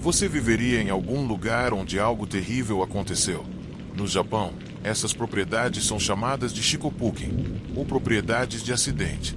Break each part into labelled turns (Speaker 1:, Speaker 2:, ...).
Speaker 1: Você viveria em algum lugar onde algo terrível aconteceu? No Japão, essas propriedades são chamadas de shikopuken, ou propriedades de acidente.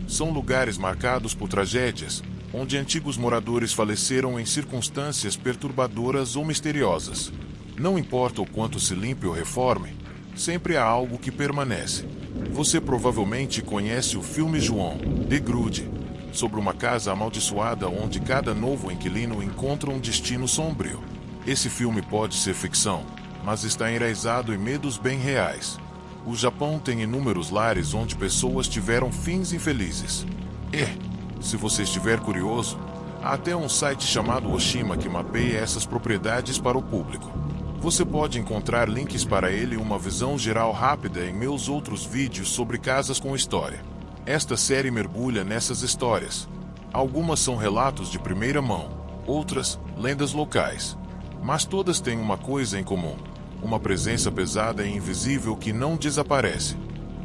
Speaker 1: São lugares marcados por tragédias, onde antigos moradores faleceram em circunstâncias perturbadoras ou misteriosas. Não importa o quanto se limpe ou reforme, sempre há algo que permanece. Você provavelmente conhece o filme João, The Grudge, sobre uma casa amaldiçoada onde cada novo inquilino encontra um destino sombrio. Esse filme pode ser ficção, mas está enraizado em medos bem reais. O Japão tem inúmeros lares onde pessoas tiveram fins infelizes. Se você estiver curioso, há até um site chamado Oshima que mapeia essas propriedades para o público. Você pode encontrar links para ele e uma visão geral rápida em meus outros vídeos sobre casas com história. Esta série mergulha nessas histórias. Algumas são relatos de primeira mão, outras, lendas locais. Mas todas têm uma coisa em comum: uma presença pesada e invisível que não desaparece.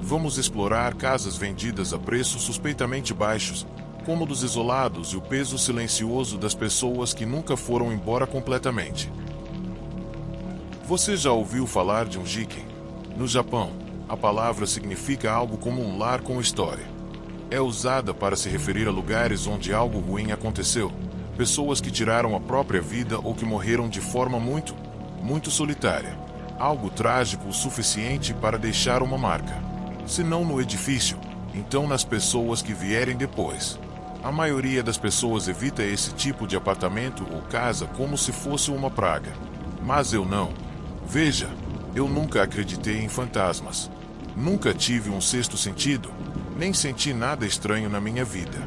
Speaker 1: Vamos explorar casas vendidas a preços suspeitamente baixos, cômodos isolados e o peso silencioso das pessoas que nunca foram embora completamente. Você já ouviu falar de um jiken? No Japão, a palavra significa algo como um lar com história. É usada para se referir a lugares onde algo ruim aconteceu, pessoas que tiraram a própria vida ou que morreram de forma muito solitária. Algo trágico o suficiente para deixar uma marca. Se não no edifício, então nas pessoas que vierem depois. A maioria das pessoas evita esse tipo de apartamento ou casa como se fosse uma praga. Mas eu não. Veja, eu nunca acreditei em fantasmas. Nunca tive um sexto sentido, nem senti nada estranho na minha vida.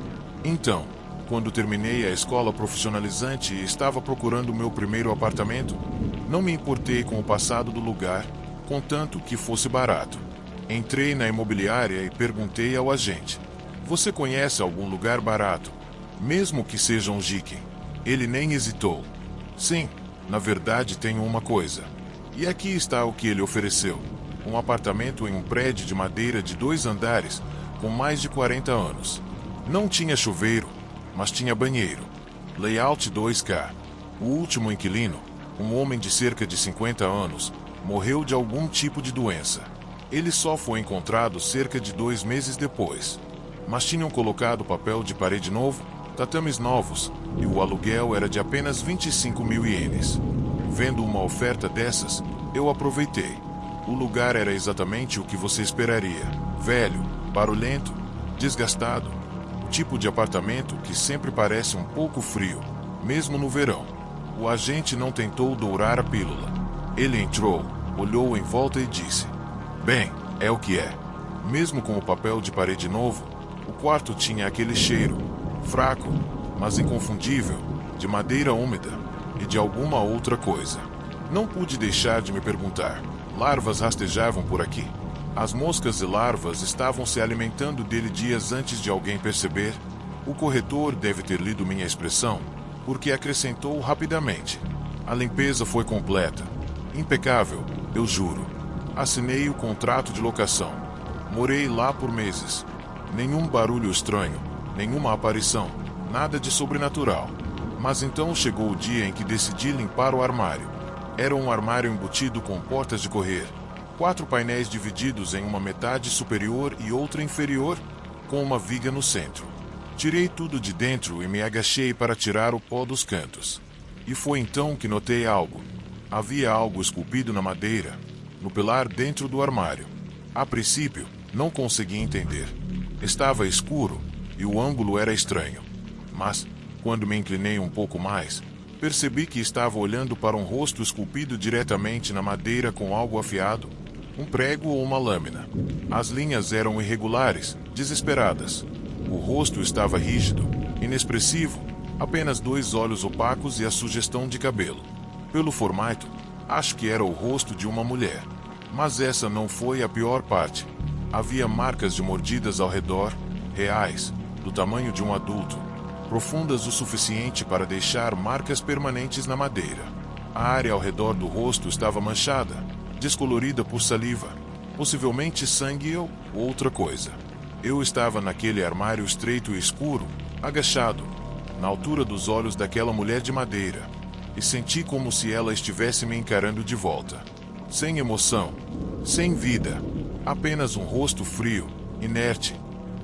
Speaker 1: Então, quando terminei a escola profissionalizante e estava procurando meu primeiro apartamento, não me importei com o passado do lugar, contanto que fosse barato. Entrei na imobiliária e perguntei ao agente: "Você conhece algum lugar barato, mesmo que seja um jiken?" Ele nem hesitou. "Sim, na verdade tenho uma coisa." E aqui está o que ele ofereceu: um apartamento em um prédio de madeira de 2 andares, com mais de 40 anos. Não tinha chuveiro, mas tinha banheiro. Layout 2K. O último inquilino, um homem de cerca de 50 anos, morreu de algum tipo de doença. Ele só foi encontrado cerca de 2 meses depois. Mas tinham colocado papel de parede novo, tatames novos, e o aluguel era de apenas 25.000 ienes. Vendo uma oferta dessas, eu aproveitei. O lugar era exatamente o que você esperaria: velho, barulhento, desgastado. O tipo de apartamento que sempre parece um pouco frio, mesmo no verão. O agente não tentou dourar a pílula. Ele entrou, olhou em volta e disse: "Bem, é o que é." Mesmo com o papel de parede novo, o quarto tinha aquele cheiro, fraco, mas inconfundível, de madeira úmida e de alguma outra coisa. Não pude deixar de me perguntar: larvas rastejavam por aqui? As moscas e larvas estavam se alimentando dele dias antes de alguém perceber? O corretor deve ter lido minha expressão, porque acrescentou rapidamente: "A limpeza foi completa. Impecável, eu juro." Assinei o contrato de locação. Morei lá por meses. Nenhum barulho estranho, nenhuma aparição, nada de sobrenatural. Mas então chegou o dia em que decidi limpar o armário. Era um armário embutido com portas de correr, 4 painéis divididos em uma metade superior e outra inferior, com uma viga no centro. Tirei tudo de dentro e me agachei para tirar o pó dos cantos. E foi então que notei algo. Havia algo esculpido na madeira, no pilar dentro do armário. A princípio, não consegui entender. Estava escuro e o ângulo era estranho. Mas, quando me inclinei um pouco mais, percebi que estava olhando para um rosto esculpido diretamente na madeira com algo afiado, um prego ou uma lâmina. As linhas eram irregulares, desesperadas. O rosto estava rígido, inexpressivo, apenas 2 olhos opacos e a sugestão de cabelo. Pelo formato, acho que era o rosto de uma mulher. Mas essa não foi a pior parte. Havia marcas de mordidas ao redor, reais, do tamanho de um adulto, profundas o suficiente para deixar marcas permanentes na madeira. A área ao redor do rosto estava manchada, descolorida por saliva, possivelmente sangue ou outra coisa. Eu estava naquele armário estreito e escuro, agachado, na altura dos olhos daquela mulher de madeira. e senti como se ela estivesse me encarando de volta. Sem emoção, sem vida, apenas um rosto frio, inerte,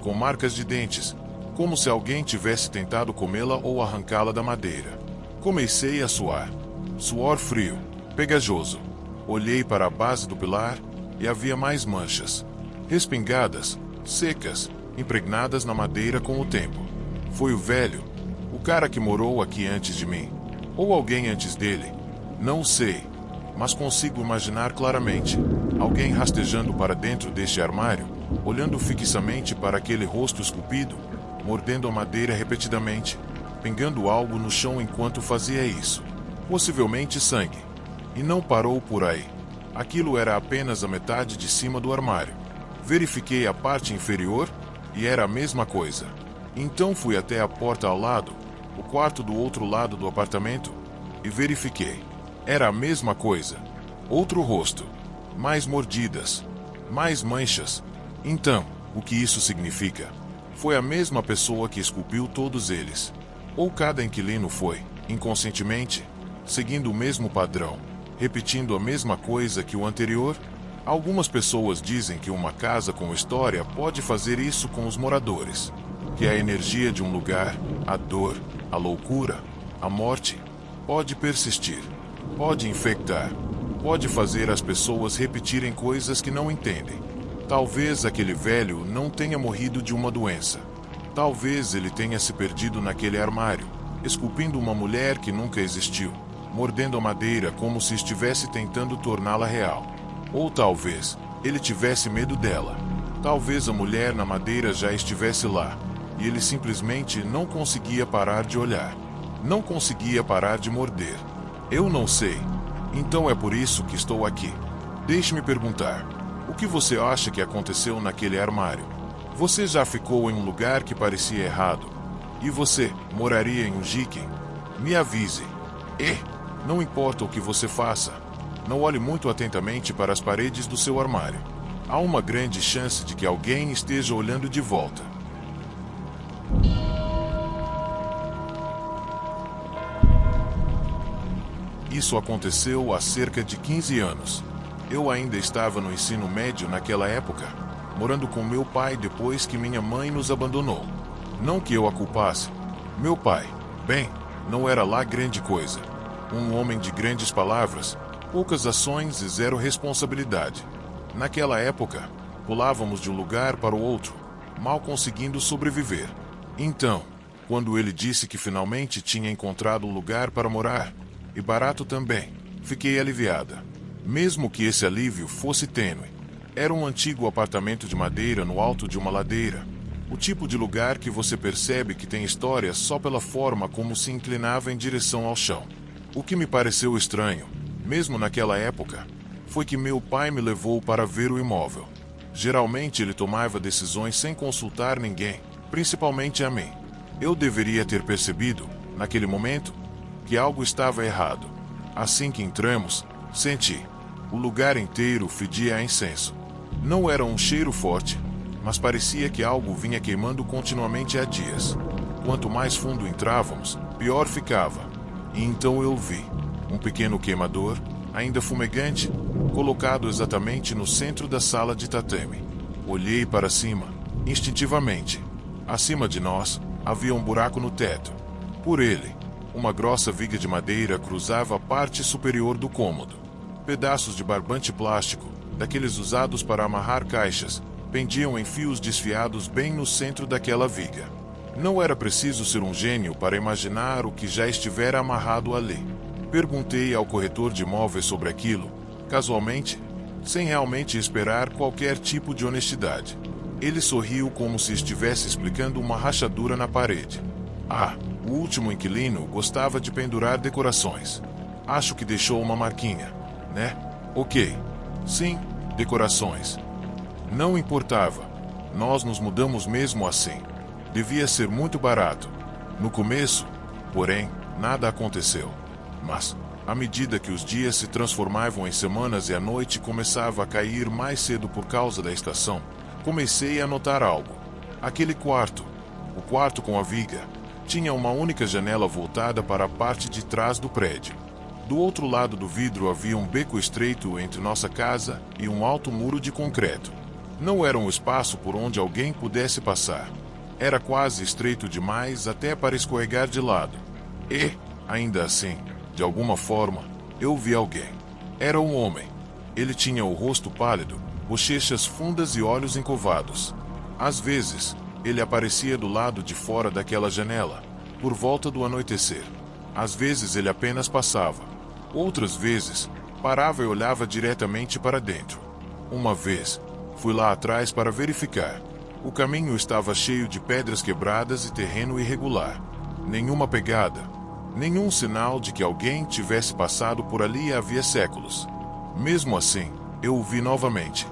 Speaker 1: com marcas de dentes, como se alguém tivesse tentado comê-la ou arrancá-la da madeira. Comecei a suar. Suor frio, pegajoso. Olhei para a base do pilar e havia mais manchas. Respingadas, secas, impregnadas na madeira com o tempo. Foi o velho, o cara que morou aqui antes de mim. Ou alguém antes dele. Não sei, mas consigo imaginar claramente alguém rastejando para dentro deste armário, olhando fixamente para aquele rosto esculpido, mordendo a madeira repetidamente, pingando algo no chão enquanto fazia isso. Possivelmente sangue. E não parou por aí. Aquilo era apenas a metade de cima do armário. Verifiquei a parte inferior e era a mesma coisa. Então fui até a porta ao lado, o quarto do outro lado do apartamento, e verifiquei. Era a mesma coisa. Outro rosto. Mais mordidas. Mais manchas. Então, o que isso significa? Foi a mesma pessoa que esculpiu todos eles. Ou cada inquilino foi, inconscientemente, seguindo o mesmo padrão, repetindo a mesma coisa que o anterior? Algumas pessoas dizem que uma casa com história pode fazer isso com os moradores. Que a energia de um lugar, a dor, a loucura, a morte, pode persistir, pode infectar, pode fazer as pessoas repetirem coisas que não entendem. Talvez aquele velho não tenha morrido de uma doença. Talvez ele tenha se perdido naquele armário, esculpindo uma mulher que nunca existiu, mordendo a madeira como se estivesse tentando torná-la real. Ou talvez ele tivesse medo dela. Talvez a mulher na madeira já estivesse lá, e ele simplesmente não conseguia parar de olhar. Não conseguia parar de morder. Eu não sei. Então é por isso que estou aqui. Deixe-me perguntar. O que você acha que aconteceu naquele armário? Você já ficou em um lugar que parecia errado? E você moraria em um Jiken? Me avise. Não importa o que você faça, não olhe muito atentamente para as paredes do seu armário. Há uma grande chance de que alguém esteja olhando de volta. Isso aconteceu há cerca de 15 anos. Eu ainda estava no ensino médio naquela época, morando com meu pai depois que minha mãe nos abandonou. Não que eu a culpasse. Meu pai, bem, não era lá grande coisa. Um homem de grandes palavras, poucas ações e zero responsabilidade. Naquela época, pulávamos de um lugar para o outro, mal conseguindo sobreviver. Então, quando ele disse que finalmente tinha encontrado um lugar para morar, e barato também, fiquei aliviada. Mesmo que esse alívio fosse tênue. Era um antigo apartamento de madeira no alto de uma ladeira. O tipo de lugar que você percebe que tem história só pela forma como se inclinava em direção ao chão. O que me pareceu estranho, mesmo naquela época, foi que meu pai me levou para ver o imóvel. Geralmente ele tomava decisões sem consultar ninguém, principalmente a mim. Eu deveria ter percebido, naquele momento, que algo estava errado. Assim que entramos, senti. O lugar inteiro fedia a incenso. Não era um cheiro forte, mas parecia que algo vinha queimando continuamente há dias. Quanto mais fundo entrávamos, pior ficava. E então eu vi um pequeno queimador, ainda fumegante, colocado exatamente no centro da sala de tatame. Olhei para cima, instintivamente. Acima de nós, havia um buraco no teto. Por ele, uma grossa viga de madeira cruzava a parte superior do cômodo. Pedaços de barbante plástico, daqueles usados para amarrar caixas, pendiam em fios desfiados bem no centro daquela viga. Não era preciso ser um gênio para imaginar o que já estivera amarrado ali. Perguntei ao corretor de imóveis sobre aquilo, casualmente, sem realmente esperar qualquer tipo de honestidade. Ele sorriu como se estivesse explicando uma rachadura na parede. O último inquilino gostava de pendurar decorações. Acho que deixou uma marquinha, né? Ok. Sim, decorações. Não importava. Nós nos mudamos mesmo assim. Devia ser muito barato. No começo, porém, nada aconteceu. Mas, à medida que os dias se transformavam em semanas e a noite começava a cair mais cedo por causa da estação, comecei a notar algo. Aquele quarto, o quarto com a viga, tinha uma única janela voltada para a parte de trás do prédio. Do outro lado do vidro havia um beco estreito entre nossa casa e um alto muro de concreto. Não era um espaço por onde alguém pudesse passar. Era quase estreito demais até para escorregar de lado. E, ainda assim, de alguma forma, eu vi alguém. Era um homem. Ele tinha o rosto pálido, bochechas fundas e olhos encovados. Às vezes, ele aparecia do lado de fora daquela janela, por volta do anoitecer. Às vezes ele apenas passava. Outras vezes, parava e olhava diretamente para dentro. Uma vez, fui lá atrás para verificar. O caminho estava cheio de pedras quebradas e terreno irregular. Nenhuma pegada, nenhum sinal de que alguém tivesse passado por ali havia séculos. Mesmo assim, eu o vi novamente.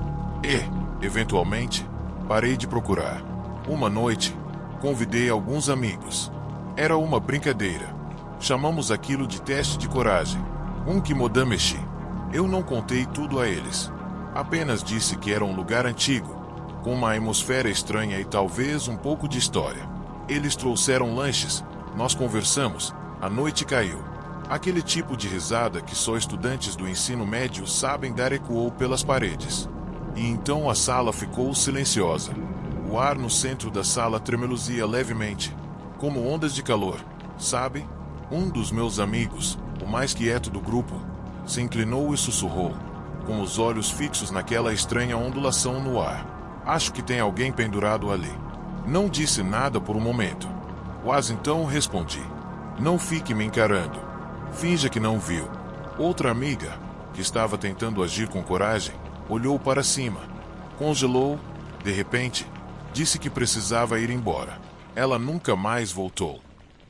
Speaker 1: E, eventualmente, parei de procurar. Uma noite, convidei alguns amigos. Era uma brincadeira. Chamamos aquilo de teste de coragem. Um kimodameshi. Eu não contei tudo a eles. Apenas disse que era um lugar antigo, com uma atmosfera estranha e talvez um pouco de história. Eles trouxeram lanches, nós conversamos, a noite caiu. Aquele tipo de risada que só estudantes do ensino médio sabem dar ecoou pelas paredes. E então a sala ficou silenciosa. O ar no centro da sala tremeluzia levemente, como ondas de calor, sabe? Um dos meus amigos, o mais quieto do grupo, se inclinou e sussurrou, com os olhos fixos naquela estranha ondulação no ar. Acho que tem alguém pendurado ali. Não disse nada por um momento. Mas então respondi. Não fique me encarando. Finja que não viu. Outra amiga, que estava tentando agir com coragem, olhou para cima. Congelou. De repente, disse que precisava ir embora. Ela nunca mais voltou.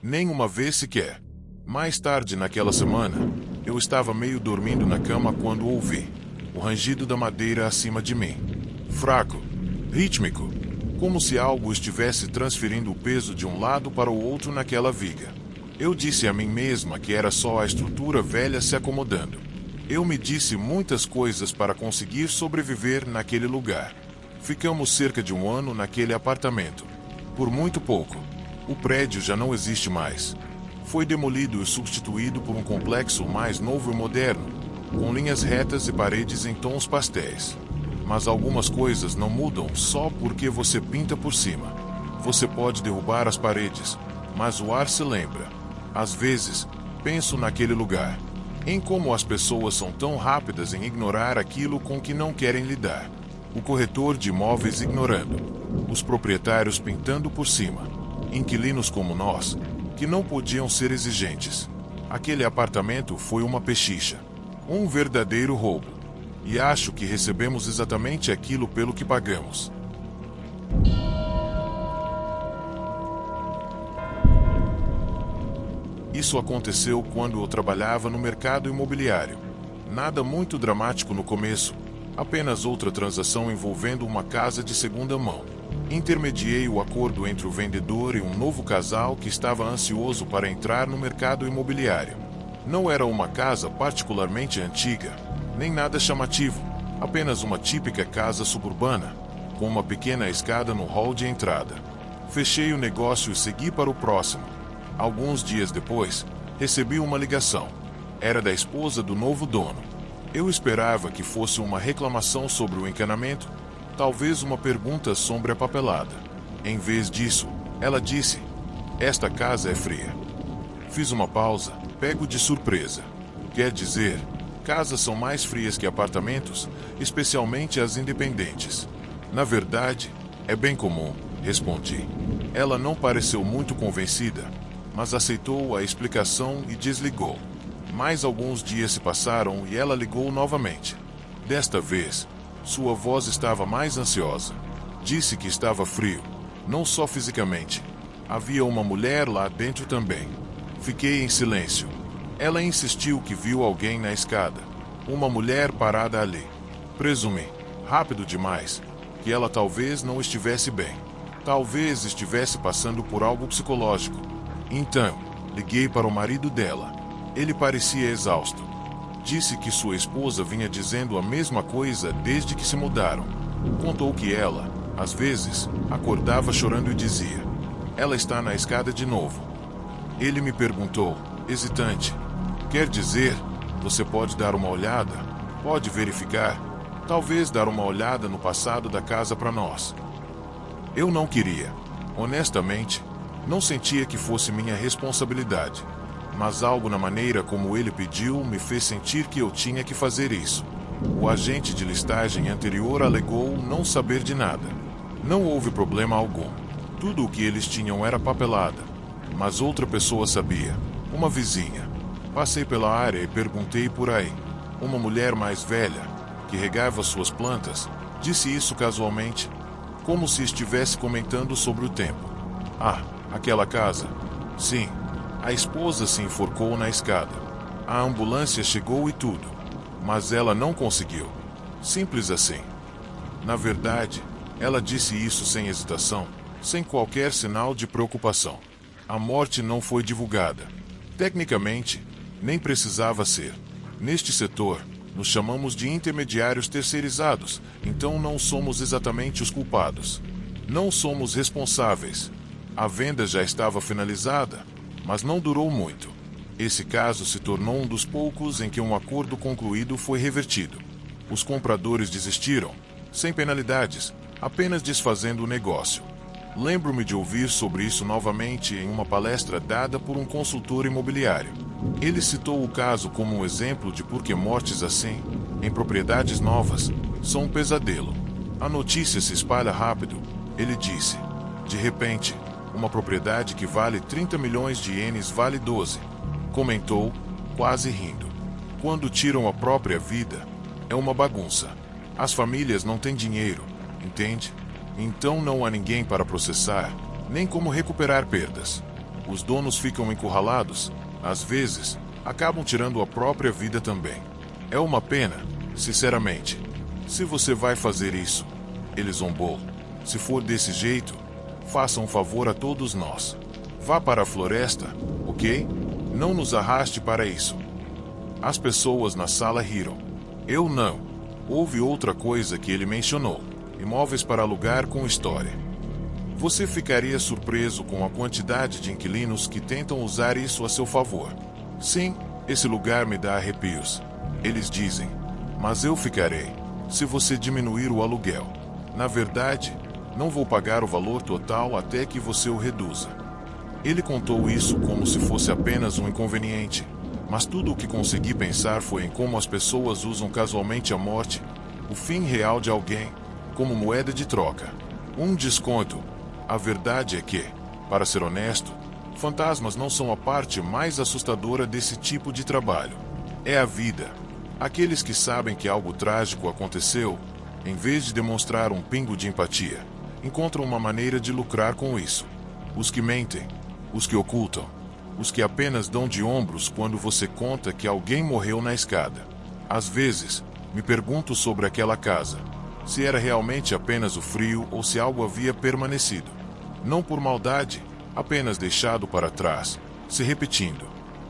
Speaker 1: Nem uma vez sequer. Mais tarde naquela semana, eu estava meio dormindo na cama quando ouvi o rangido da madeira acima de mim. Fraco, rítmico, como se algo estivesse transferindo o peso de um lado para o outro naquela viga. Eu disse a mim mesma que era só a estrutura velha se acomodando. Eu me disse muitas coisas para conseguir sobreviver naquele lugar. Ficamos cerca de um ano naquele apartamento. Por muito pouco. O prédio já não existe mais. Foi demolido e substituído por um complexo mais novo e moderno, com linhas retas e paredes em tons pastéis. Mas algumas coisas não mudam só porque você pinta por cima. Você pode derrubar as paredes, mas o ar se lembra. Às vezes, penso naquele lugar, em como as pessoas são tão rápidas em ignorar aquilo com que não querem lidar. O corretor de imóveis ignorando, os proprietários pintando por cima, inquilinos como nós, que não podiam ser exigentes. Aquele apartamento foi uma pechicha, um verdadeiro roubo. E acho que recebemos exatamente aquilo pelo que pagamos. Isso aconteceu quando eu trabalhava no mercado imobiliário. Nada muito dramático no começo, apenas outra transação envolvendo uma casa de segunda mão. Intermediei o acordo entre o vendedor e um novo casal que estava ansioso para entrar no mercado imobiliário. Não era uma casa particularmente antiga, nem nada chamativo, apenas uma típica casa suburbana, com uma pequena escada no hall de entrada. Fechei o negócio e segui para o próximo. Alguns dias depois, recebi uma ligação. Era da esposa do novo dono. Eu esperava que fosse uma reclamação sobre o encanamento, talvez uma pergunta sobre a papelada. Em vez disso, ela disse: "Esta casa é fria." Fiz uma pausa, pego de surpresa. Quer dizer, casas são mais frias que apartamentos, especialmente as independentes. Na verdade, é bem comum, respondi. Ela não pareceu muito convencida, mas aceitou a explicação e desligou. Mais alguns dias se passaram e ela ligou novamente. Desta vez, sua voz estava mais ansiosa. Disse que estava frio, não só fisicamente. Havia uma mulher lá dentro também. Fiquei em silêncio. Ela insistiu que viu alguém na escada. Uma mulher parada ali. Presumi, rápido demais, que ela talvez não estivesse bem. Talvez estivesse passando por algo psicológico. Então, liguei para o marido dela. Ele parecia exausto. Disse que sua esposa vinha dizendo a mesma coisa desde que se mudaram. Contou que ela, às vezes, acordava chorando e dizia: "Ela está na escada de novo." Ele me perguntou, hesitante: "Quer dizer, Você pode dar uma olhada, pode verificar, talvez dar uma olhada no passado da casa para nós. Eu não queria. Honestamente, não sentia que fosse minha responsabilidade. Mas algo na maneira como ele pediu me fez sentir que eu tinha que fazer isso. O agente de listagem anterior alegou não saber de nada. Não houve problema algum. Tudo o que eles tinham era papelada. Mas outra pessoa sabia. Uma vizinha. Passei pela área e perguntei por aí. Uma mulher mais velha, que regava suas plantas, disse isso casualmente, como se estivesse comentando sobre o tempo. Ah, aquela casa. Sim, a esposa se enforcou na escada. A ambulância chegou e tudo. Mas ela não conseguiu. Simples assim. Na verdade, ela disse isso sem hesitação, sem qualquer sinal de preocupação. A morte não foi divulgada. Tecnicamente, nem precisava ser. Neste setor, nos chamamos de intermediários terceirizados, então não somos exatamente os culpados. Não somos responsáveis. A venda já estava finalizada, mas não durou muito. Esse caso se tornou um dos poucos em que um acordo concluído foi revertido. Os compradores desistiram, sem penalidades, apenas desfazendo o negócio. Lembro-me de ouvir sobre isso novamente em uma palestra dada por um consultor imobiliário. Ele citou o caso como um exemplo de por que mortes assim, em propriedades novas, são um pesadelo. A notícia se espalha rápido, ele disse. De repente, uma propriedade que vale 30 milhões de ienes vale 12. Comentou, quase rindo. Quando tiram a própria vida, é uma bagunça. As famílias não têm dinheiro, entende? Então não há ninguém para processar, nem como recuperar perdas. Os donos ficam encurralados, às vezes, acabam tirando a própria vida também. É uma pena, sinceramente. Se você vai fazer isso, ele zombou. Se for desse jeito, faça um favor a todos nós. Vá para a floresta, ok? Não nos arraste para isso. As pessoas na sala riram. Eu não. Houve outra coisa que ele mencionou. Imóveis para alugar com história. Você ficaria surpreso com a quantidade de inquilinos que tentam usar isso a seu favor. Sim, esse lugar me dá arrepios. Eles dizem, mas eu ficarei, se você diminuir o aluguel. Na verdade, não vou pagar o valor total até que você o reduza. Ele contou isso como se fosse apenas um inconveniente, mas tudo o que consegui pensar foi em como as pessoas usam casualmente a morte, o fim real de alguém, como moeda de troca. Um desconto. A verdade é que, para ser honesto, fantasmas não são a parte mais assustadora desse tipo de trabalho. É a vida. Aqueles que sabem que algo trágico aconteceu, em vez de demonstrar um pingo de empatia, encontram uma maneira de lucrar com isso. Os que mentem, os que ocultam, os que apenas dão de ombros quando você conta que alguém morreu na escada. Às vezes, me pergunto sobre aquela casa, se era realmente apenas o frio ou se algo havia permanecido. Não por maldade, apenas deixado para trás, se repetindo.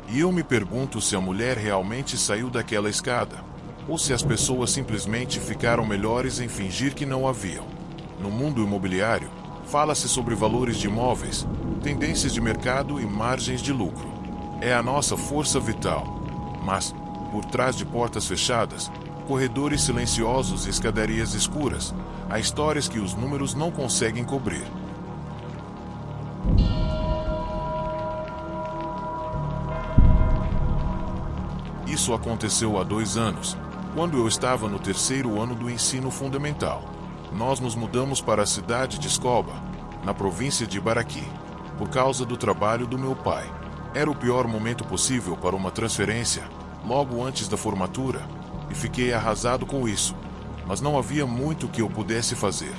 Speaker 1: E eu me pergunto se a mulher realmente saiu daquela escada, ou se as pessoas simplesmente ficaram melhores em fingir que não haviam. No mundo imobiliário, fala-se sobre valores de imóveis, tendências de mercado e margens de lucro. É a nossa força vital. Mas, por trás de portas fechadas, corredores silenciosos e escadarias escuras, há histórias que os números não conseguem cobrir. Isso aconteceu há 2 anos, quando eu estava no 3º ano do ensino fundamental. Nós nos mudamos para a cidade de Escoba, na província de Ibaraqui, por causa do trabalho do meu pai. Era o pior momento possível para uma transferência, logo antes da formatura, e fiquei arrasado com isso. Mas não havia muito que eu pudesse fazer.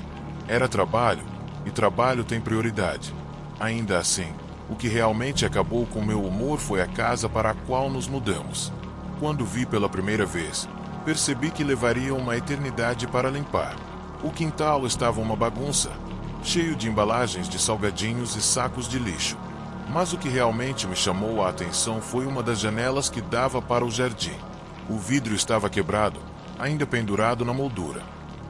Speaker 1: Era trabalho, e trabalho tem prioridade. Ainda assim, o que realmente acabou com meu humor foi a casa para a qual nos mudamos. Quando vi pela primeira vez, percebi que levaria uma eternidade para limpar. O quintal estava uma bagunça, cheio de embalagens de salgadinhos e sacos de lixo. Mas o que realmente me chamou a atenção foi uma das janelas que dava para o jardim. O vidro estava quebrado, ainda pendurado na moldura.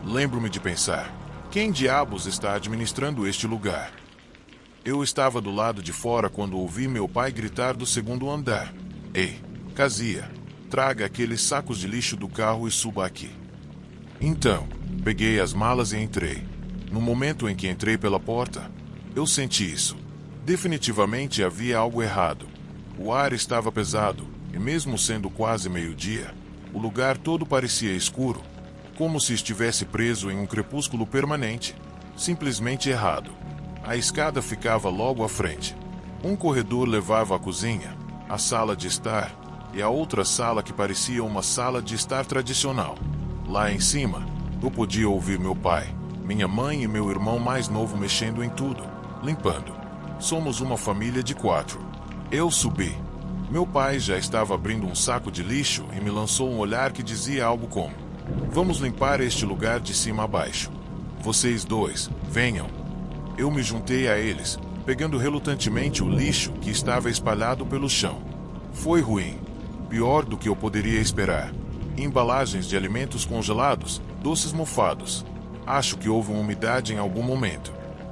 Speaker 1: Lembro-me de pensar, quem diabos está administrando este lugar? Eu estava do lado de fora quando ouvi meu pai gritar do 2º andar. Ei, Casia, traga aqueles sacos de lixo do carro e suba aqui. Então, peguei as malas e entrei. No momento em que entrei pela porta, eu senti isso. Definitivamente havia algo errado. O ar estava pesado, e mesmo sendo quase meio-dia, o lugar todo parecia escuro, como se estivesse preso em um crepúsculo permanente. Simplesmente errado. A escada ficava logo à frente. Um corredor levava à cozinha, a sala de estar, e a outra sala que parecia uma sala de estar tradicional. Lá em cima, eu podia ouvir meu pai, minha mãe e meu irmão mais novo mexendo em tudo, limpando. Somos uma família de 4. Eu subi. Meu pai já estava abrindo um saco de lixo e me lançou um olhar que dizia algo como: "Vamos limpar este lugar de cima a baixo. Vocês dois, venham." Eu me juntei a eles, pegando relutantemente o lixo que estava espalhado pelo chão. Foi ruim. Pior do que eu poderia esperar. Embalagens de alimentos congelados, doces mofados. Acho que houve uma umidade em algum momento.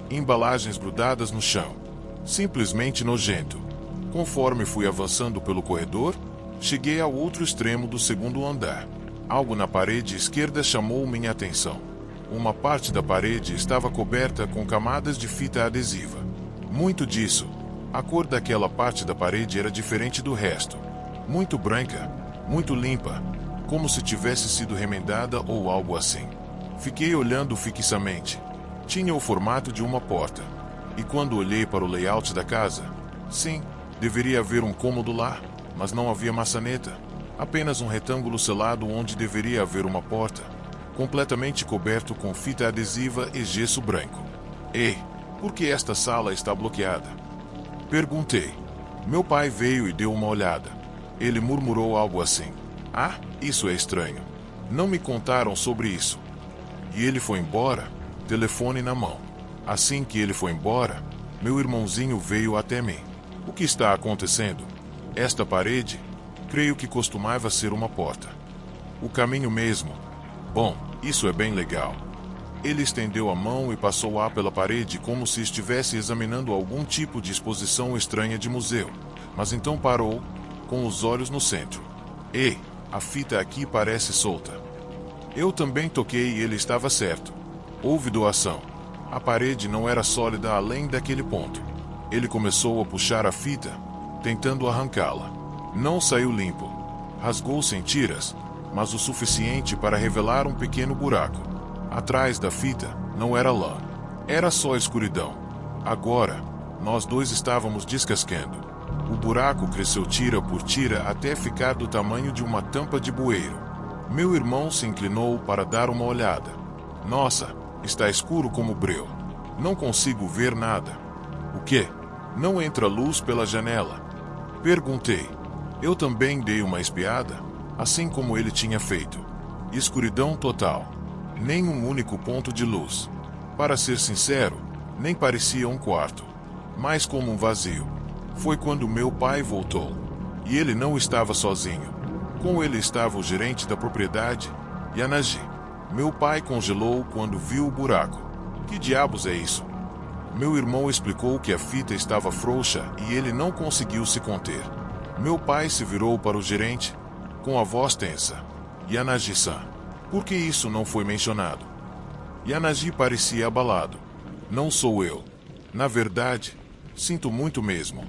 Speaker 1: Embalagens grudadas no chão. Simplesmente nojento. Conforme fui avançando pelo corredor, cheguei ao outro extremo do segundo andar. Algo na parede esquerda chamou minha atenção. Uma parte da parede estava coberta com camadas de fita adesiva. Muito disso. A cor daquela parte da parede era diferente do resto. Muito branca, muito limpa, como se tivesse sido remendada ou algo assim. Fiquei olhando fixamente. Tinha o formato de uma porta. E quando olhei para o layout da casa, sim, deveria haver um cômodo lá, mas não havia maçaneta. Apenas um retângulo selado onde deveria haver uma porta, completamente coberto com fita adesiva e gesso branco. Ei, por que esta sala está bloqueada? Perguntei. Meu pai veio e deu uma olhada. Ele murmurou algo assim: "Ah, isso é estranho. Não me contaram sobre isso." E ele foi embora, telefone na mão. Assim que ele foi embora, meu irmãozinho veio até mim. "O que está acontecendo? Esta parede, creio que costumava ser uma porta. O caminho mesmo. Bom, isso é bem legal." Ele estendeu a mão e passou-a pela parede como se estivesse examinando algum tipo de exposição estranha de museu. Mas então parou, com os olhos no centro. "Ei, a fita aqui parece solta." Eu também toquei e ele estava certo. Houve doação. A parede não era sólida além daquele ponto. Ele começou a puxar a fita, tentando arrancá-la. Não saiu limpo. Rasgou-se em tiras, mas o suficiente para revelar um pequeno buraco. Atrás da fita, não era lã. Era só escuridão. Agora, nós dois estávamos descascando. O buraco cresceu tira por tira até ficar do tamanho de uma tampa de bueiro. Meu irmão se inclinou para dar uma olhada. "Nossa, está escuro como breu. Não consigo ver nada." "O quê? Não entra luz pela janela?" Perguntei. Eu também dei uma espiada, assim como ele tinha feito. Escuridão total. Nem um único ponto de luz. Para ser sincero, nem parecia um quarto, mais como um vazio. Foi quando meu pai voltou. E ele não estava sozinho. Com ele estava o gerente da propriedade, Yanaji. Meu pai congelou quando viu o buraco. "Que diabos é isso?" Meu irmão explicou que a fita estava frouxa e ele não conseguiu se conter. Meu pai se virou para o gerente, com a voz tensa. "Yanaji-san, por que isso não foi mencionado?" Yanaji parecia abalado. "Não sou eu. Na verdade, sinto muito mesmo.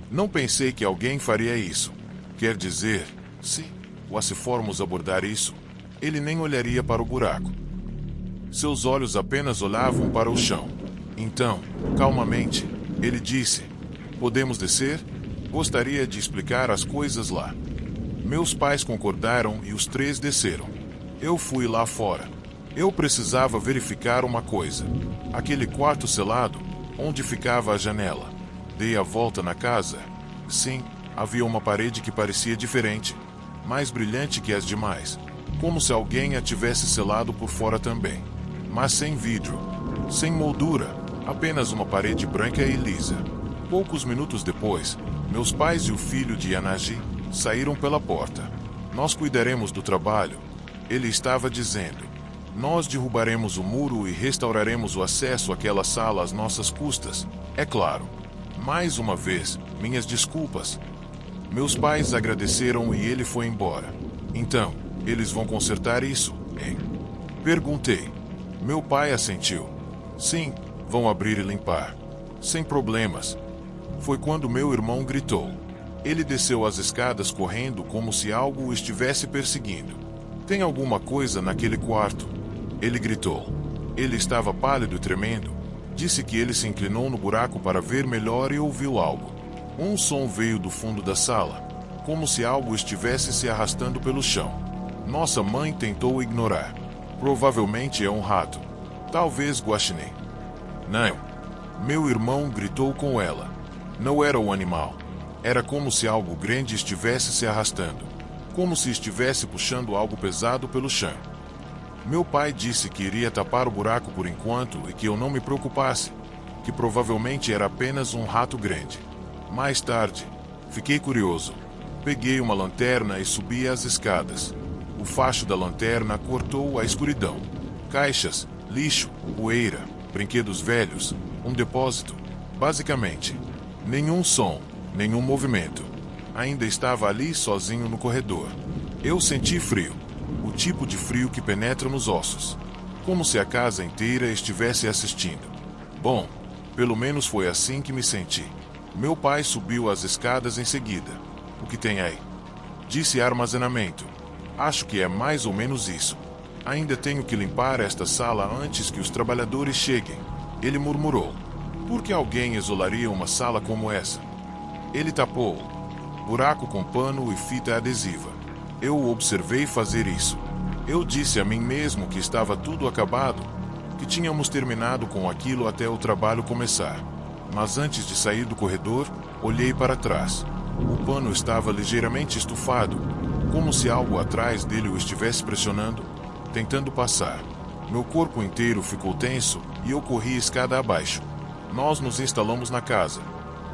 Speaker 1: Não pensei que alguém faria isso. Quer dizer, se formos abordar isso, ele nem olharia para o buraco." Seus olhos apenas olhavam para o chão. Então, calmamente, ele disse: "Podemos descer? Gostaria de explicar as coisas lá." Meus pais concordaram e os 3 desceram. Eu fui lá fora. Eu precisava verificar uma coisa. Aquele quarto selado, onde ficava a janela. Dei a volta na casa. Sim, havia uma parede que parecia diferente, mais brilhante que as demais, como se alguém a tivesse selado por fora também. Mas sem vidro, sem moldura, apenas uma parede branca e lisa. Poucos minutos depois, meus pais e o filho de Yanaji saíram pela porta. "Nós cuidaremos do trabalho," ele estava dizendo. "Nós derrubaremos o muro e restauraremos o acesso àquela sala às nossas custas, é claro." Mais uma vez, minhas desculpas. Meus pais agradeceram e ele foi embora. Então, eles vão consertar isso, hein? Perguntei. Meu pai assentiu. Sim, vão abrir e limpar. Sem problemas. Foi quando meu irmão gritou. Ele desceu as escadas correndo como se algo o estivesse perseguindo. Tem alguma coisa naquele quarto? Ele gritou. Ele estava pálido e tremendo. Disse que ele se inclinou no buraco para ver melhor e ouviu algo. Um som veio do fundo da sala, como se algo estivesse se arrastando pelo chão. Nossa mãe tentou ignorar. Provavelmente é um rato. Talvez guaxinim. Não. Meu irmão gritou com ela. Não era um animal. Era como se algo grande estivesse se arrastando. Como se estivesse puxando algo pesado pelo chão. Meu pai disse que iria tapar o buraco por enquanto e que eu não me preocupasse, que provavelmente era apenas um rato grande. Mais tarde, fiquei curioso. Peguei uma lanterna e subi as escadas. O facho da lanterna cortou a escuridão. Caixas, lixo, poeira, brinquedos velhos, um depósito. Basicamente, nenhum som, nenhum movimento. Ainda estava ali sozinho no corredor. Eu senti frio. O tipo de frio que penetra nos ossos. Como se a casa inteira estivesse assistindo. Bom, pelo menos foi assim que me senti. Meu pai subiu as escadas em seguida. O que tem aí? Disse armazenamento. Acho que é mais ou menos isso. Ainda tenho que limpar esta sala antes que os trabalhadores cheguem. Ele murmurou. Por que alguém isolaria uma sala como essa? Ele tapou. Buraco com pano e fita adesiva. Eu o observei fazer isso. Eu disse a mim mesmo que estava tudo acabado, que tínhamos terminado com aquilo até o trabalho começar. Mas antes de sair do corredor, olhei para trás. O pano estava ligeiramente estufado, como se algo atrás dele o estivesse pressionando, tentando passar. Meu corpo inteiro ficou tenso e eu corri escada abaixo. Nós nos instalamos na casa.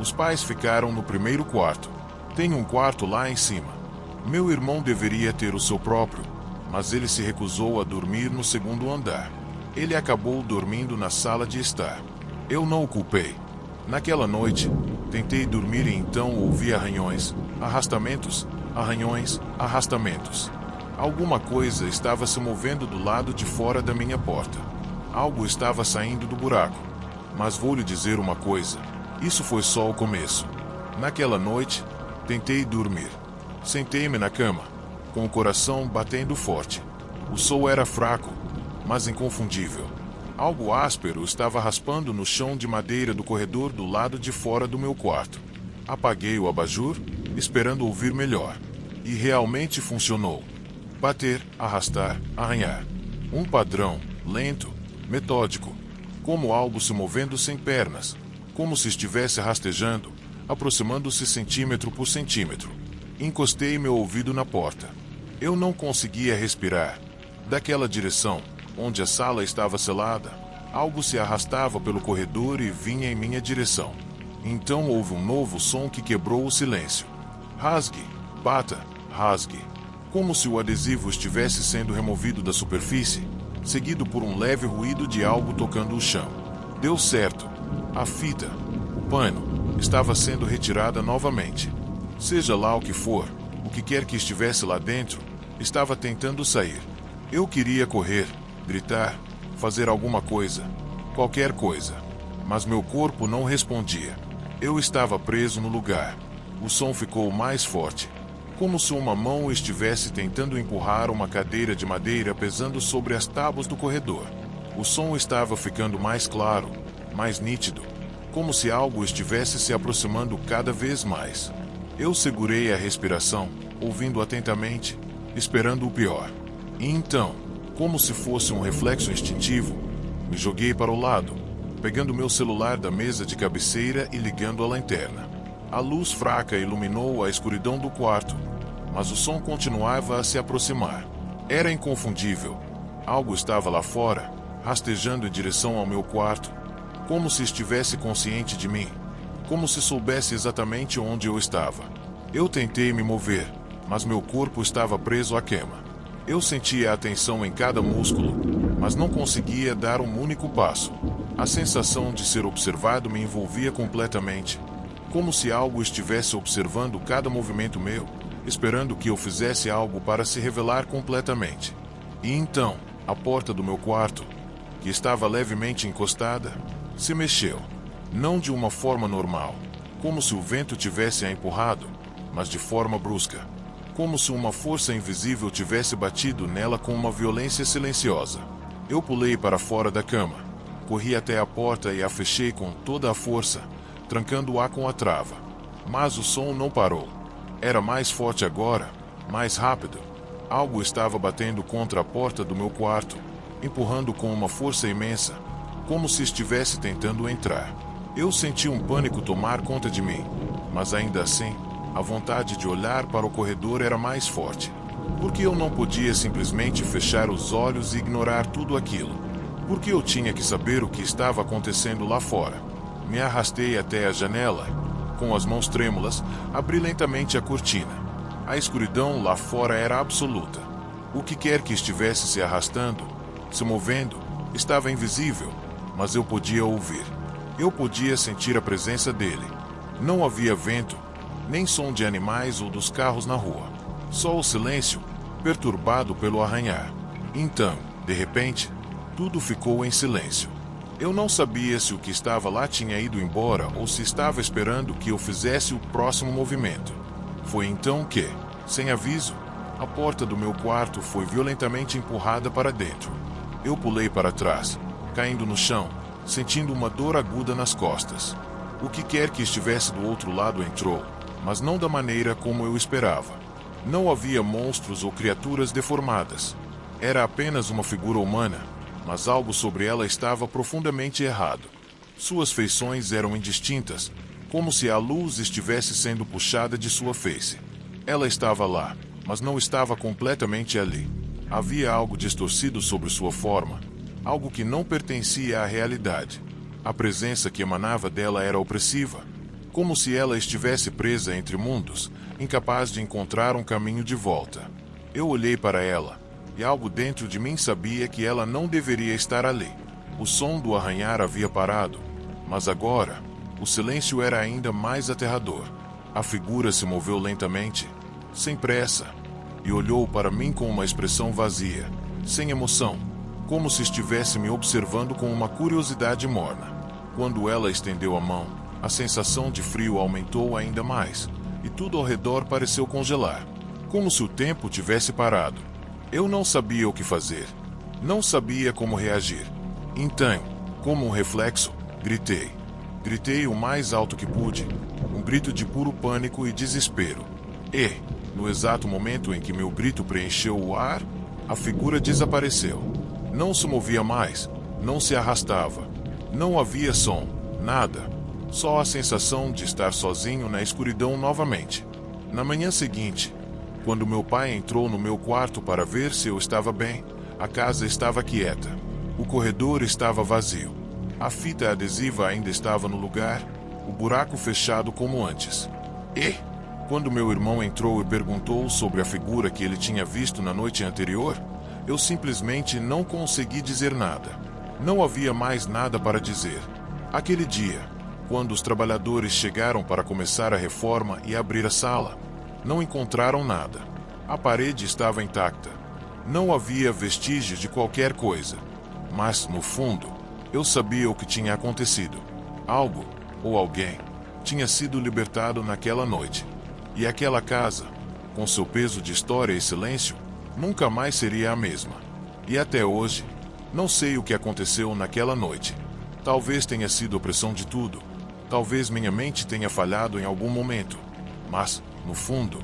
Speaker 1: Os pais ficaram no primeiro quarto. Tem um quarto lá em cima. Meu irmão deveria ter o seu próprio, mas ele se recusou a dormir no segundo andar. Ele acabou dormindo na sala de estar. Eu não o culpei. Naquela noite, tentei dormir e então ouvi arranhões, arrastamentos, arranhões, arrastamentos. Alguma coisa estava se movendo do lado de fora da minha porta. Algo estava saindo do buraco. Mas vou lhe dizer uma coisa, isso foi só o começo. Naquela noite, tentei dormir. Sentei-me na cama, com o coração batendo forte. O som era fraco, mas inconfundível. Algo áspero estava raspando no chão de madeira do corredor do lado de fora do meu quarto. Apaguei o abajur, esperando ouvir melhor. E realmente funcionou. Bater, arrastar, arranhar. Um padrão, lento, metódico. Como algo se movendo sem pernas. Como se estivesse rastejando, aproximando-se centímetro por centímetro. Encostei meu ouvido na porta. Eu não conseguia respirar. Daquela direção, onde a sala estava selada, algo se arrastava pelo corredor e vinha em minha direção. Então houve um novo som que quebrou o silêncio. Rasgue, bata, rasgue. Como se o adesivo estivesse sendo removido da superfície, seguido por um leve ruído de algo tocando o chão. Deu certo. A fita, o pano, estava sendo retirada novamente. Seja lá o que for, o que quer que estivesse lá dentro, estava tentando sair. Eu queria correr, gritar, fazer alguma coisa, qualquer coisa. Mas meu corpo não respondia. Eu estava preso no lugar. O som ficou mais forte. Como se uma mão estivesse tentando empurrar uma cadeira de madeira pesando sobre as tábuas do corredor. O som estava ficando mais claro, mais nítido, como se algo estivesse se aproximando cada vez mais. Eu segurei a respiração, ouvindo atentamente, esperando o pior. E então, como se fosse um reflexo instintivo, me joguei para o lado, pegando meu celular da mesa de cabeceira e ligando a lanterna. A luz fraca iluminou a escuridão do quarto, mas o som continuava a se aproximar. Era inconfundível. Algo estava lá fora, rastejando em direção ao meu quarto, como se estivesse consciente de mim. Como se soubesse exatamente onde eu estava. Eu tentei me mover, mas meu corpo estava preso à cama. Eu sentia a tensão em cada músculo, mas não conseguia dar um único passo. A sensação de ser observado me envolvia completamente, como se algo estivesse observando cada movimento meu. esperando que eu fizesse algo para se revelar completamente. E então, a porta do meu quarto, que estava levemente encostada, se mexeu. Não de uma forma normal, como se o vento tivesse a empurrado, mas de forma brusca, como se uma força invisível tivesse batido nela com uma violência silenciosa. Eu pulei para fora da cama, corri até a porta e a fechei com toda a força, trancando-a com a trava. Mas o som não parou. Era mais forte agora, mais rápido. Algo estava batendo contra a porta do meu quarto, empurrando com uma força imensa, como se estivesse tentando entrar. Eu senti um pânico tomar conta de mim, mas ainda assim, a vontade de olhar para o corredor era mais forte. Porque eu não podia simplesmente fechar os olhos e ignorar tudo aquilo. Porque eu tinha que saber o que estava acontecendo lá fora. Me arrastei até a janela. Com as mãos trêmulas, abri lentamente a cortina. A escuridão lá fora era absoluta. O que quer que estivesse se arrastando, se movendo, estava invisível, mas eu podia ouvir. Eu podia sentir a presença dele. Não havia vento, nem som de animais ou dos carros na rua. Só o silêncio, perturbado pelo arranhar. Então, de repente, tudo ficou em silêncio. Eu não sabia se o que estava lá tinha ido embora ou se estava esperando que eu fizesse o próximo movimento. Foi então que, sem aviso, a porta do meu quarto foi violentamente empurrada para dentro. Eu pulei para trás, caindo no chão, sentindo uma dor aguda nas costas. O que quer que estivesse do outro lado entrou, mas não da maneira como eu esperava. Não havia monstros ou criaturas deformadas. Era apenas uma figura humana, mas algo sobre ela estava profundamente errado. Suas feições eram indistintas, como se a luz estivesse sendo puxada de sua face. Ela estava lá, mas não estava completamente ali. Havia algo distorcido sobre sua forma, algo que não pertencia à realidade. A presença que emanava dela era opressiva, como se ela estivesse presa entre mundos, incapaz de encontrar um caminho de volta. Eu olhei para ela, e algo dentro de mim sabia que ela não deveria estar ali. O som do arranhar havia parado, mas agora, o silêncio era ainda mais aterrador. A figura se moveu lentamente, sem pressa, e olhou para mim com uma expressão vazia, sem emoção, como se estivesse me observando com uma curiosidade morna. Quando ela estendeu a mão, a sensação de frio aumentou ainda mais, e tudo ao redor pareceu congelar, como se o tempo tivesse parado. Eu não sabia o que fazer. Não sabia como reagir. Então, como um reflexo, gritei. Gritei o mais alto que pude, um grito de puro pânico e desespero. E, no exato momento em que meu grito preencheu o ar, a figura desapareceu. Não se movia mais, não se arrastava. Não havia som, nada. Só a sensação de estar sozinho na escuridão novamente. Na manhã seguinte, quando meu pai entrou no meu quarto para ver se eu estava bem, a casa estava quieta. O corredor estava vazio. A fita adesiva ainda estava no lugar, o buraco fechado como antes. E, quando meu irmão entrou e perguntou sobre a figura que ele tinha visto na noite anterior, eu simplesmente não consegui dizer nada. Não havia mais nada para dizer. Aquele dia, quando os trabalhadores chegaram para começar a reforma e abrir a sala, não encontraram nada. A parede estava intacta. Não havia vestígios de qualquer coisa. Mas, no fundo, eu sabia o que tinha acontecido. Algo, ou alguém, tinha sido libertado naquela noite. E aquela casa, com seu peso de história e silêncio, nunca mais seria a mesma. E até hoje, não sei o que aconteceu naquela noite. Talvez tenha sido opressão de tudo. Talvez minha mente tenha falhado em algum momento. Mas, no fundo,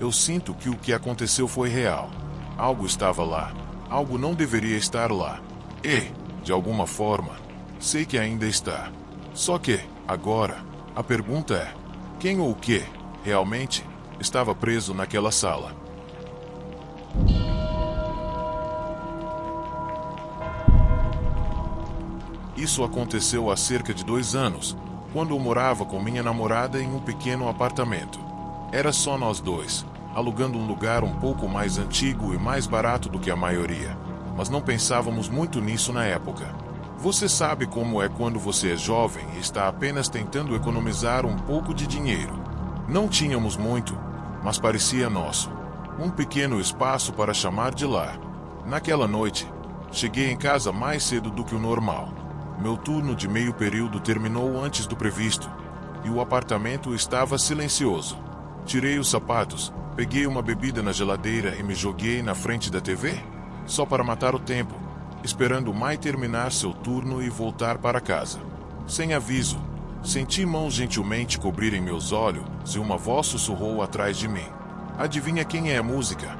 Speaker 1: eu sinto que o que aconteceu foi real. Algo estava lá. Algo não deveria estar lá. E, de alguma forma, sei que ainda está. Só que, agora, a pergunta é: quem ou o que, realmente, estava preso naquela sala? Isso aconteceu há cerca de 2 anos, quando eu morava com minha namorada em um pequeno apartamento. Era só nós dois, alugando um lugar um pouco mais antigo e mais barato do que a maioria. Mas não pensávamos muito nisso na época. Você sabe como é quando você é jovem e está apenas tentando economizar um pouco de dinheiro. Não tínhamos muito, mas parecia nosso. Um pequeno espaço para chamar de lar. Naquela noite, cheguei em casa mais cedo do que o normal. Meu turno de meio período terminou antes do previsto, e o apartamento estava silencioso. Tirei os sapatos, peguei uma bebida na geladeira e me joguei na frente da TV, só para matar o tempo, esperando Mai terminar seu turno e voltar para casa. Sem aviso, senti mãos gentilmente cobrirem meus olhos e uma voz sussurrou atrás de mim. Adivinha quem é a música?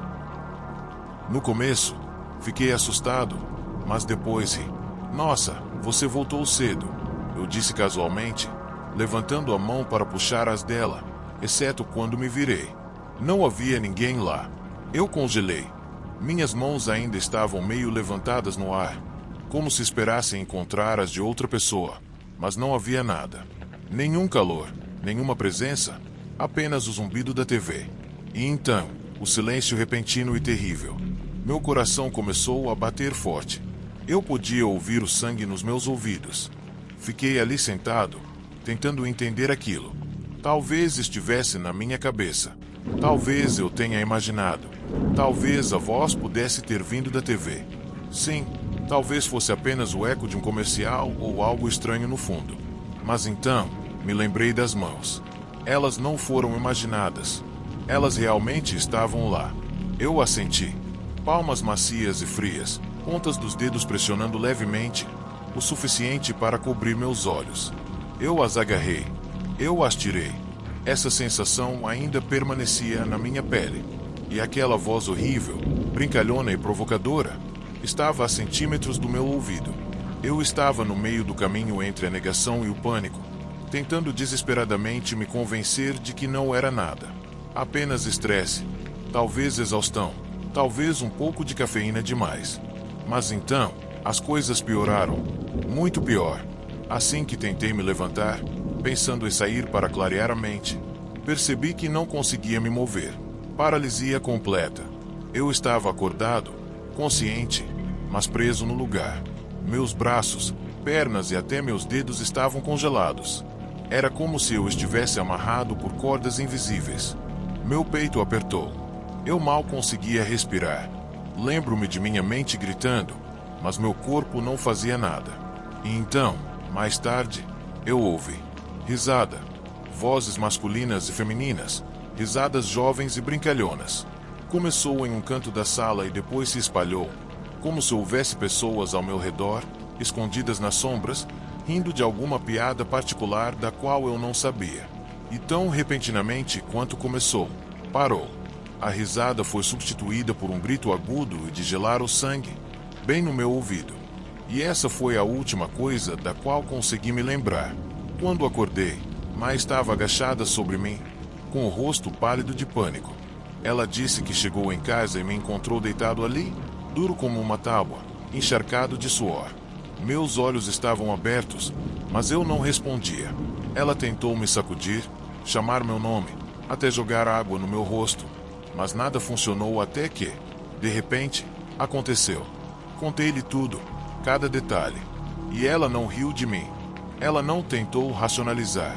Speaker 1: No começo, fiquei assustado, mas depois ri. Nossa, você voltou cedo, eu disse casualmente, levantando a mão para puxar as dela, exceto quando me virei. Não havia ninguém lá. Eu congelei. Minhas mãos ainda estavam meio levantadas no ar, como se esperassem encontrar as de outra pessoa, mas não havia nada. Nenhum calor, nenhuma presença, apenas o zumbido da TV. E então, o silêncio repentino e terrível. Meu coração começou a bater forte. Eu podia ouvir o sangue nos meus ouvidos. Fiquei ali sentado, tentando entender aquilo. Talvez estivesse na minha cabeça. Talvez eu tenha imaginado. Talvez a voz pudesse ter vindo da TV. Sim, talvez fosse apenas o eco de um comercial ou algo estranho no fundo. Mas então, me lembrei das mãos. Elas não foram imaginadas. Elas realmente estavam lá. Eu as senti. Palmas macias e frias, pontas dos dedos pressionando levemente, o suficiente para cobrir meus olhos. Eu as agarrei. Eu as tirei. Essa sensação ainda permanecia na minha pele. E aquela voz horrível, brincalhona e provocadora, estava a centímetros do meu ouvido. Eu estava no meio do caminho entre a negação e o pânico, tentando desesperadamente me convencer de que não era nada. Apenas estresse, talvez exaustão, talvez um pouco de cafeína demais. Mas então, as coisas pioraram. Muito pior. Assim que tentei me levantar, pensando em sair para clarear a mente, percebi que não conseguia me mover. Paralisia completa. Eu estava acordado, consciente, mas preso no lugar. Meus braços, pernas e até meus dedos estavam congelados. Era como se eu estivesse amarrado por cordas invisíveis. Meu peito apertou. Eu mal conseguia respirar. Lembro-me de minha mente gritando, mas meu corpo não fazia nada. E então, mais tarde, eu ouvi risada, vozes masculinas e femininas, risadas jovens e brincalhonas. Começou em um canto da sala e depois se espalhou, como se houvesse pessoas ao meu redor, escondidas nas sombras, rindo de alguma piada particular da qual eu não sabia. E tão repentinamente quanto começou, parou. A risada foi substituída por um grito agudo e de gelar o sangue, bem no meu ouvido. E essa foi a última coisa da qual consegui me lembrar. Quando acordei, Mai estava agachada sobre mim, com o rosto pálido de pânico. Ela disse que chegou em casa e me encontrou deitado ali, duro como uma tábua, encharcado de suor. Meus olhos estavam abertos, mas eu não respondia. Ela tentou me sacudir, chamar meu nome, até jogar água no meu rosto, mas nada funcionou até que, de repente, aconteceu. Contei-lhe tudo, cada detalhe. E ela não riu de mim. Ela não tentou racionalizar.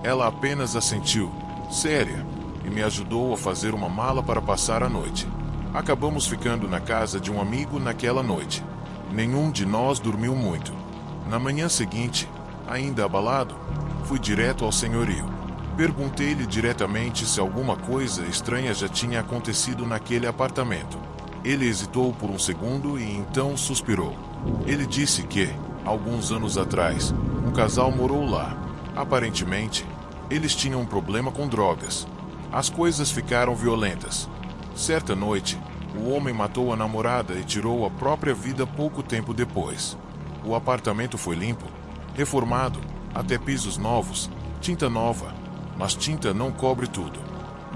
Speaker 1: Ela apenas assentiu, séria, e me ajudou a fazer uma mala para passar a noite. Acabamos ficando na casa de um amigo naquela noite. Nenhum de nós dormiu muito. Na manhã seguinte, ainda abalado, fui direto ao senhorio. Perguntei-lhe diretamente se alguma coisa estranha já tinha acontecido naquele apartamento. Ele hesitou por um segundo e então suspirou. Ele disse que, alguns anos atrás, um casal morou lá. Aparentemente, eles tinham um problema com drogas. As coisas ficaram violentas. Certa noite, o homem matou a namorada e tirou a própria vida pouco tempo depois. O apartamento foi limpo, reformado, até pisos novos, tinta nova, mas tinta não cobre tudo.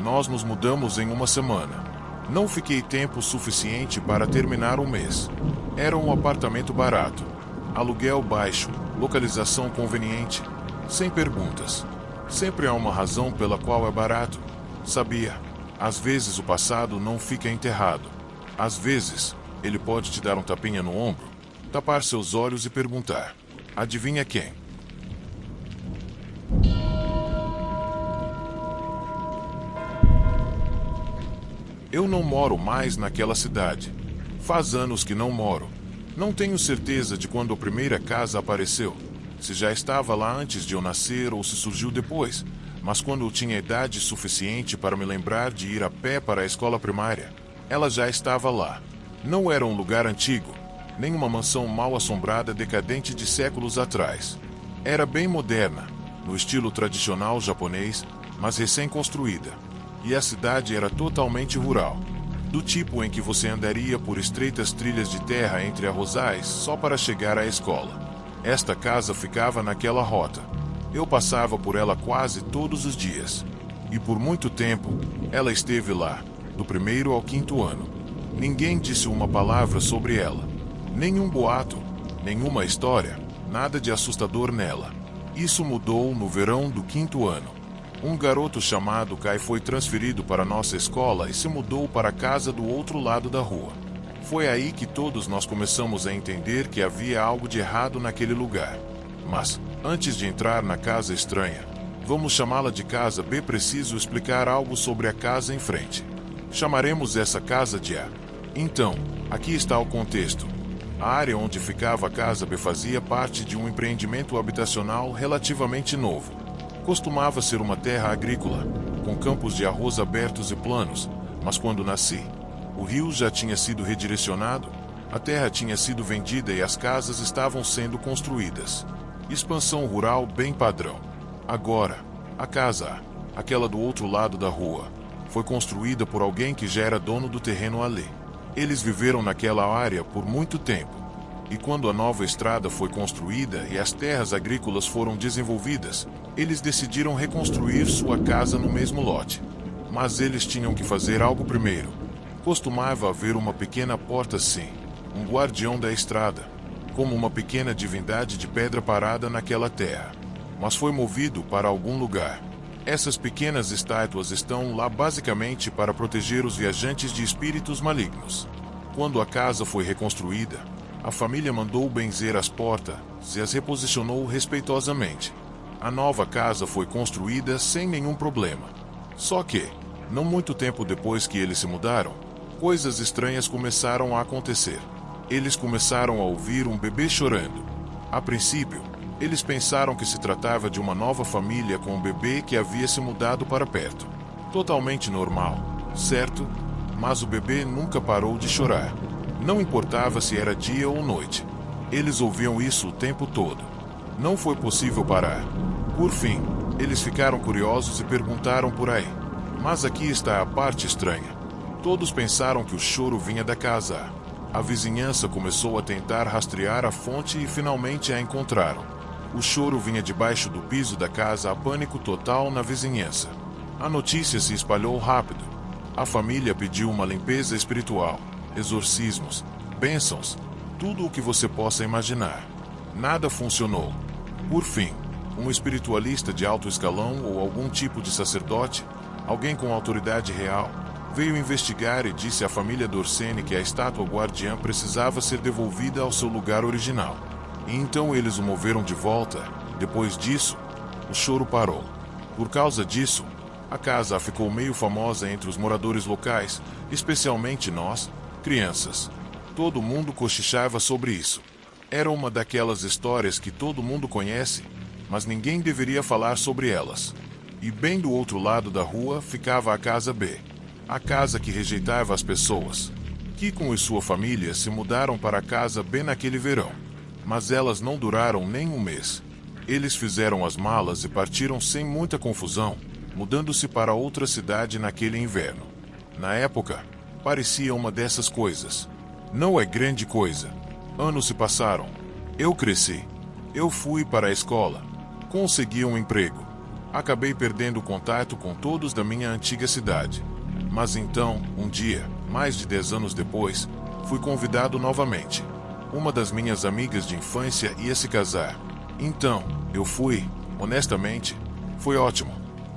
Speaker 1: Nós nos mudamos em uma semana. Não fiquei tempo suficiente para terminar o mês. Era um apartamento barato, aluguel baixo, localização conveniente, sem perguntas. Sempre há uma razão pela qual é barato. Sabia, às vezes o passado não fica enterrado. Às vezes, ele pode te dar um tapinha no ombro, tapar seus olhos e perguntar: adivinha quem? Eu não moro mais naquela cidade. Faz anos que não moro. Não tenho certeza de quando a primeira casa apareceu, se já estava lá antes de eu nascer ou se surgiu depois, mas quando eu tinha idade suficiente para me lembrar de ir a pé para a escola primária, ela já estava lá. Não era um lugar antigo, nem uma mansão mal assombrada decadente de séculos atrás. Era bem moderna, no estilo tradicional japonês, mas recém-construída. E a cidade era totalmente rural, do tipo em que você andaria por estreitas trilhas de terra entre arrozais só para chegar à escola. Esta casa ficava naquela rota. Eu passava por ela quase todos os dias. E por muito tempo, ela esteve lá, do 1º ao 5º ano. Ninguém disse uma palavra sobre ela. Nenhum boato, nenhuma história, nada de assustador nela. Isso mudou no verão do 5º ano. Um garoto chamado Kai foi transferido para nossa escola e se mudou para a casa do outro lado da rua. Foi aí que todos nós começamos a entender que havia algo de errado naquele lugar. Mas, antes de entrar na casa estranha, vamos chamá-la de casa B. Preciso explicar algo sobre a casa em frente. Chamaremos essa casa de A. Então, aqui está o contexto. A área onde ficava a casa B fazia parte de um empreendimento habitacional relativamente novo. Costumava ser uma terra agrícola, com campos de arroz abertos e planos, mas quando nasci, o rio já tinha sido redirecionado, a terra tinha sido vendida e as casas estavam sendo construídas. Expansão rural bem padrão. Agora, a casa, aquela do outro lado da rua, foi construída por alguém que já era dono do terreno ali. Eles viveram naquela área por muito tempo. E quando a nova estrada foi construída e as terras agrícolas foram desenvolvidas, eles decidiram reconstruir sua casa no mesmo lote. Mas eles tinham que fazer algo primeiro. Costumava haver uma pequena porta assim, um guardião da estrada, como uma pequena divindade de pedra parada naquela terra. Mas foi movido para algum lugar. Essas pequenas estátuas estão lá basicamente para proteger os viajantes de espíritos malignos. Quando a casa foi reconstruída, a família mandou benzer as portas e as reposicionou respeitosamente. A nova casa foi construída sem nenhum problema. Só que, não muito tempo depois que eles se mudaram, coisas estranhas começaram a acontecer. Eles começaram a ouvir um bebê chorando. A princípio, eles pensaram que se tratava de uma nova família com um bebê que havia se mudado para perto. Totalmente normal, certo? Mas o bebê nunca parou de chorar. Não importava se era dia ou noite. Eles ouviam isso o tempo todo. Não foi possível parar. Por fim, eles ficaram curiosos e perguntaram por aí. Mas aqui está a parte estranha. Todos pensaram que o choro vinha da casa. A vizinhança começou a tentar rastrear a fonte e finalmente a encontraram. O choro vinha debaixo do piso da casa, a pânico total na vizinhança. A notícia se espalhou rápido. A família pediu uma limpeza espiritual. Exorcismos, bênçãos, tudo o que você possa imaginar. Nada funcionou. Por fim, um espiritualista de alto escalão ou algum tipo de sacerdote, alguém com autoridade real, veio investigar e disse à família Dorsene que a estátua guardiã precisava ser devolvida ao seu lugar original. E então eles o moveram de volta. Depois disso, o choro parou. Por causa disso, a casa ficou meio famosa entre os moradores locais, especialmente nós, crianças. Todo mundo cochichava sobre isso. Era uma daquelas histórias que todo mundo conhece, mas ninguém deveria falar sobre elas. E bem do outro lado da rua ficava a casa B. A casa que rejeitava as pessoas. Kiko e sua família se mudaram para a casa B naquele verão. Mas elas não duraram nem um mês. Eles fizeram as malas e partiram sem muita confusão, mudando-se para outra cidade naquele inverno. Na época, parecia uma dessas coisas. Não é grande coisa. Anos se passaram. Eu cresci. Eu fui para a escola. Consegui um emprego. Acabei perdendo contato com todos da minha antiga cidade. Mas então, um dia, mais de 10 anos depois, fui convidado novamente. Uma das minhas amigas de infância ia se casar. Então, eu fui. Honestamente, foi ótimo.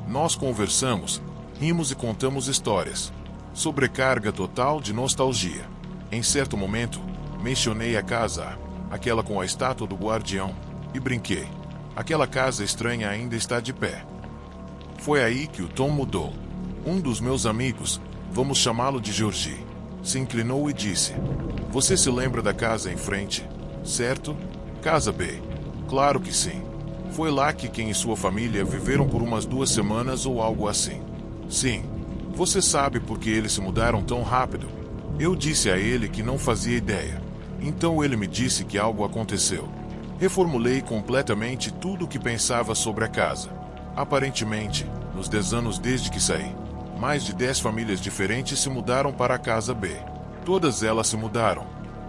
Speaker 1: Nós conversamos, rimos e contamos histórias. Sobrecarga total de nostalgia. Em certo momento, mencionei a casa, aquela com a estátua do guardião, e brinquei. Aquela casa estranha ainda está de pé. Foi aí que o tom mudou. Um dos meus amigos, Vamos chamá-lo de Georgie. Se inclinou e disse: Você se lembra da casa em frente, certo? Casa B. Claro que sim. Foi lá que quem e sua família viveram por umas 2 semanas ou algo assim. Sim. Você sabe por que eles se mudaram tão rápido? Eu disse a ele que não fazia ideia. Então ele me disse que algo aconteceu. Reformulei completamente tudo o que pensava sobre a casa. Aparentemente, nos 10 anos desde que saí, mais de 10 famílias diferentes se mudaram para a casa B. Todas elas se mudaram.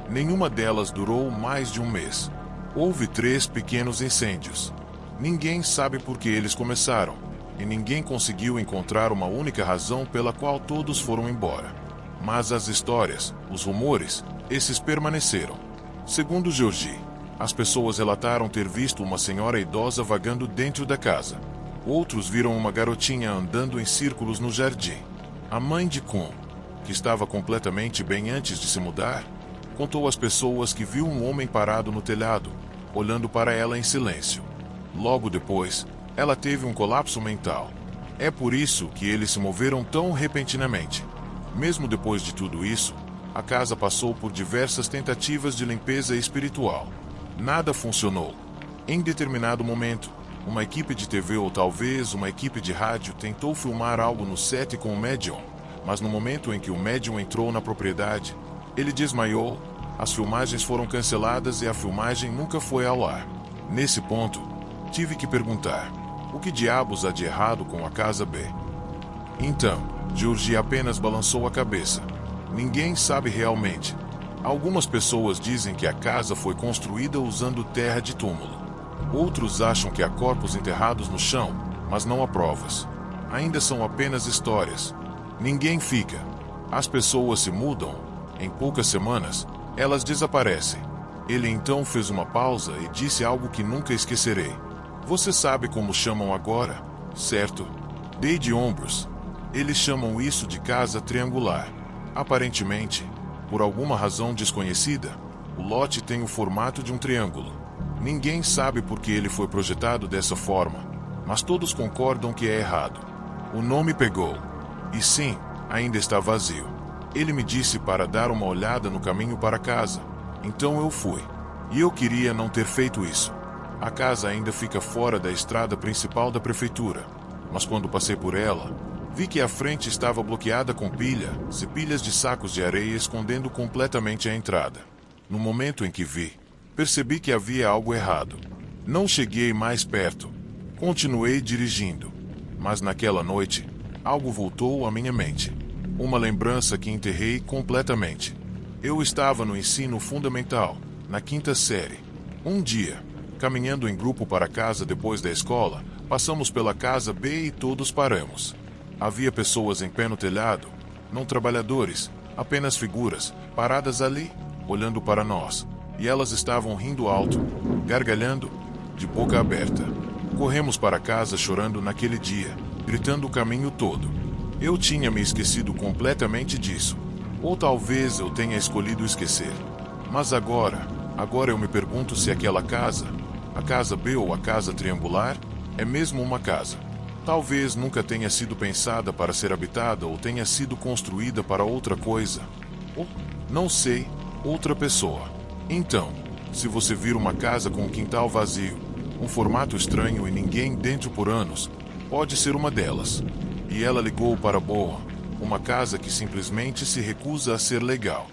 Speaker 1: Nenhuma delas durou mais de um mês. Houve 3 pequenos incêndios. Ninguém sabe por que eles começaram, e ninguém conseguiu encontrar uma única razão pela qual todos foram embora. Mas as histórias, os rumores, esses permaneceram. Segundo Georgie, as pessoas relataram ter visto uma senhora idosa vagando dentro da casa. Outros viram uma garotinha andando em círculos no jardim. A mãe de Kun, que estava completamente bem antes de se mudar, contou às pessoas que viu um homem parado no telhado, olhando para ela em silêncio. Logo depois, ela teve um colapso mental. É por isso que eles se moveram tão repentinamente. Mesmo depois de tudo isso, a casa passou por diversas tentativas de limpeza espiritual. Nada funcionou. Em determinado momento, uma equipe de TV ou talvez uma equipe de rádio tentou filmar algo no set com o médium, mas no momento em que o médium entrou na propriedade, ele desmaiou, as filmagens foram canceladas e a filmagem nunca foi ao ar. Nesse ponto, tive que perguntar: o que diabos há de errado com a casa B? Então, Georgie apenas balançou a cabeça. Ninguém sabe realmente. Algumas pessoas dizem que a casa foi construída usando terra de túmulo. Outros acham que há corpos enterrados no chão, mas não há provas. Ainda são apenas histórias. Ninguém fica. As pessoas se mudam. Em poucas semanas, elas desaparecem. Ele então fez uma pausa e disse algo que nunca esquecerei. Você sabe como chamam agora, certo? Dei de ombros. Eles chamam isso de casa triangular. Aparentemente, por alguma razão desconhecida, o lote tem o formato de um triângulo. Ninguém sabe por que ele foi projetado dessa forma, mas todos concordam que é errado. O nome pegou. E sim, ainda está vazio. Ele me disse para dar uma olhada no caminho para casa. Então eu fui. E eu queria não ter feito isso. A casa ainda fica fora da estrada principal da prefeitura, mas quando passei por ela, vi que a frente estava bloqueada com pilhas e pilhas de sacos de areia escondendo completamente a entrada. No momento em que vi, percebi que havia algo errado. Não cheguei mais perto. Continuei dirigindo. Mas naquela noite, algo voltou à minha mente. Uma lembrança que enterrei completamente. Eu estava no ensino fundamental, na 5ª série. Um dia, caminhando em grupo para casa depois da escola, passamos pela casa B e todos paramos. Havia pessoas em pé no telhado, não trabalhadores, apenas figuras, paradas ali, olhando para nós. E elas estavam rindo alto, gargalhando, de boca aberta. Corremos para casa chorando naquele dia, gritando o caminho todo. Eu tinha me esquecido completamente disso. Ou talvez eu tenha escolhido esquecer. Mas agora eu me pergunto se aquela casa, a casa B ou a casa triangular, é mesmo uma casa. Talvez nunca tenha sido pensada para ser habitada ou tenha sido construída para outra coisa. Ou, não sei, outra pessoa. Então, se você vir uma casa com um quintal vazio, um formato estranho e ninguém dentro por anos, pode ser uma delas. E ela ligou para boa, uma casa que simplesmente se recusa a ser legal.